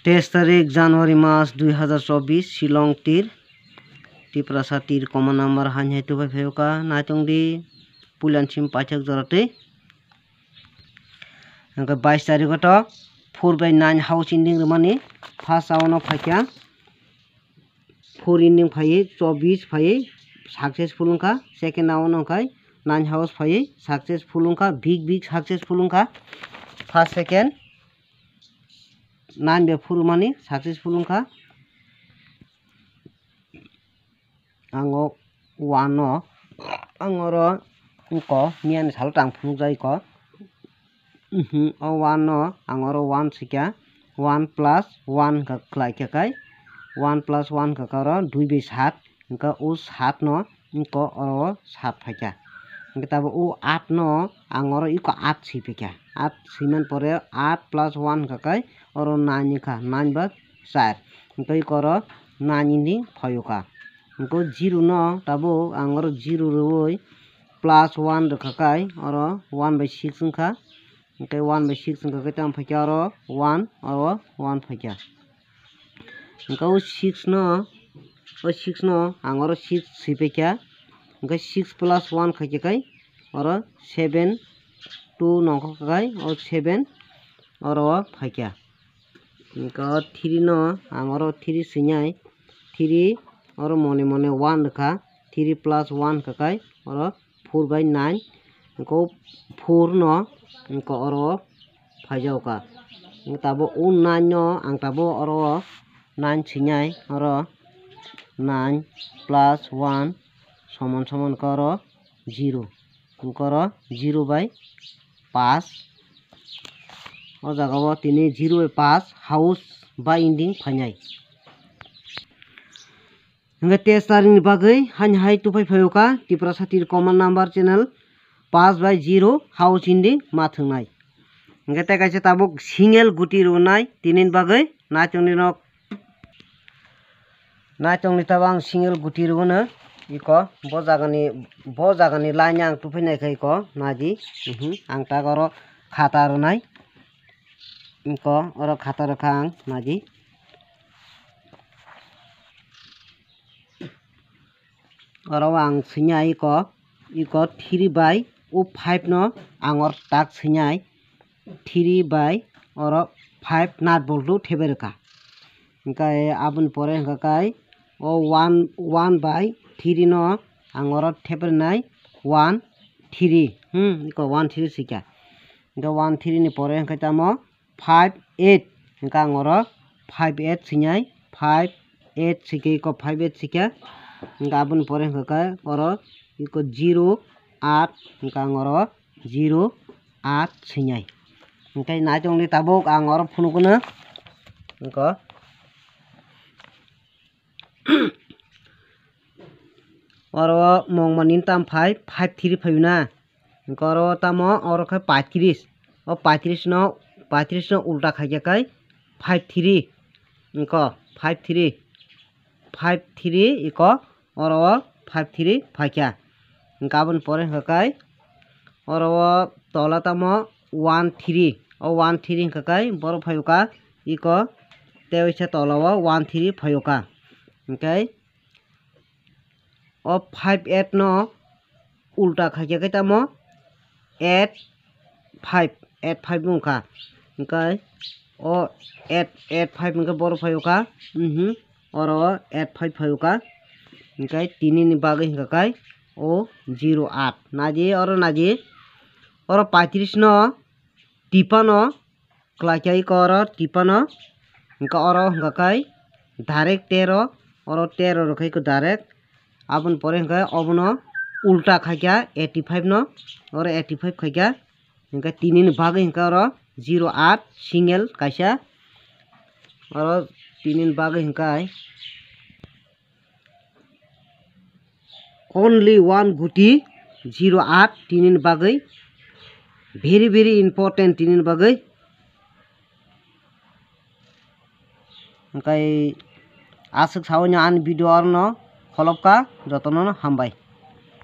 23 তারিখ জানুয়ারি মাস 2024 শিলং তীর টিপ্রাসা তীর কমন নাম্বার হানহাই তুবাই ফেউকা নাইতংদি पुलियानसिम पाइथाक जरातै ओमफ्राय 22 तारिखत 4/9 हाउस इन्डिं रमानि फार्स्ट आवनो फाइका 4 इन्डिं फायै 24 फायै सक्सेसफुल उनका सेकेंड आवनो खाय 9 हाउस फायै सक्सेसफुल उनका बिग सक्सेसफुल उनका फर्स्ट सेकेंड 9 बे 4 मानि सक्सेसफुल उनका आंगो 1 आंगरो को मियान साल टांग फुनुक जाय को 1 no angoro 1 sikya 1 plus 1 ka klai kya kai 1 plus 1 ka karo 2 be 7 inka o 7 no inko oro 7 phakya inka tabo o 8 no angoro iko 8 sipekya 8 siman pore 8 plus 1 ka kai oro 9 ka 9 ba 4 inka ikoro 9 indi phayoka inko 0 no tabo angoro 0 roi plus 1 rakakai oro 1/6 unka okay 1/6 unka kita phakya oro 1 oro 1 phakya unka 6 no angoro 6 sipekya unka 6 plus 1 khakya kai oro 7 2 nongko kai oro 7 oro phakya unka 3 no angoro 3 sinyai 3 oro mone 1 raka 3 plus 1 kakai oro 4/9 इंको 4 no इंको oro फाइजाव का तबो उ 9 no आं तबो oro 9 सिnyai oro 9 plus 1 समान का oro 0 इंको oro 0/5 और जगह तिनी 0/5 हाउस बा इंडिंग फाइनाई इंगे 23 तारिख बागै हानहाय तुफाय फयोका टिप्रासा तिर कमन नाम्बार चैनल 5/0 हाउस इन्डिं माथुंनाय इंगे तेकाइसे ताबुक सिंगेल गुटी रुनाय तिनिन बागै नाचंनि ताबां सिंगेल गुटी रुनो इको बो जागानि लाइन आं तुफैनायखै इको नाजि आं तागरो खाता रुनाय इको अरो खाता रखा आं नाजि oro ang sinyai iko 3/5 no angor tak sinyai 3/5 nut boltu theberka ingkai abun pore ingkai o 1/3 no angor thebernai 1 3 iko 1 3 sikya ingka 1 3 ni pore ingkai tamo 5 8 ingka angor 5 8 sinyai 5 8 sikya iko 5 8 sikya Inca आबुन परे हका oro iko 0 8 Inca oro 0 8 sinyai इंkai नाइतंनि tabuk ang oro phunukono इंko oro mongmanin tam 5 3 phaina इंko oro tamo oro khai 35 o 35 no ulta khaikya kai 5 3 इंko 5 3 iko oro 5 3 phakya gabon pore hakai oro tola tamo 1 3 o 1 3 hakai boro phayuka iko teoisa tola 1 3 phayuka okay o 5 8 no ulta khakya kai tamo 8 5 bungka okay o 8 5 ingka boro phayuka oro 8 5 phayuka इंkai tini ni bagai hingkai o 0 8 naji oro 35 no tipano klakyai ko oro tipano ingka oro hingkai direct 13 oro 13 rokai ko direct abun pore hingkai obono ulta khaikya 85 no oro 85 khaikya ingka tini ni bagai hingka oro 0 8 single kaisa oro tini ni bagai hingkai only one guti 0 8 tinin bagai very important tinin bagai ingkai asuk sawanya an video arno kholopka jotono hambai।